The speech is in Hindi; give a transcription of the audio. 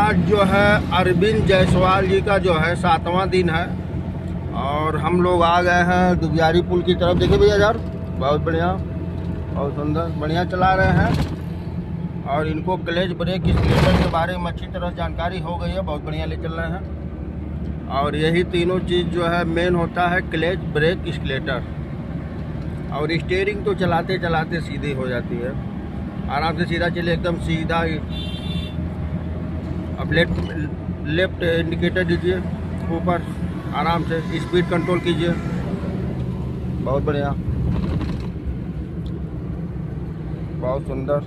आज जो है अरविंद जायसवाल जी का जो है 7वां दिन है और हम लोग आ गए हैं दुबियारी पुल की तरफ। देखिए भैया यार, बहुत बढ़िया, बहुत सुंदर, बढ़िया चला रहे हैं और इनको क्लच ब्रेक स्केलेटर के बारे में अच्छी तरह जानकारी हो गई है। बहुत बढ़िया ले चल रहे हैं और यही तीनों चीज़ जो है मेन होता है, क्लच ब्रेक स्केलेटर। और स्टीयरिंग तो चलाते चलाते सीधी हो जाती है, आराम से सीधा चलिए, एकदम सीधा। अब लेफ्ट इंडिकेटर दीजिए ऊपर, आराम से स्पीड कंट्रोल कीजिए। बहुत बढ़िया, बहुत सुंदर।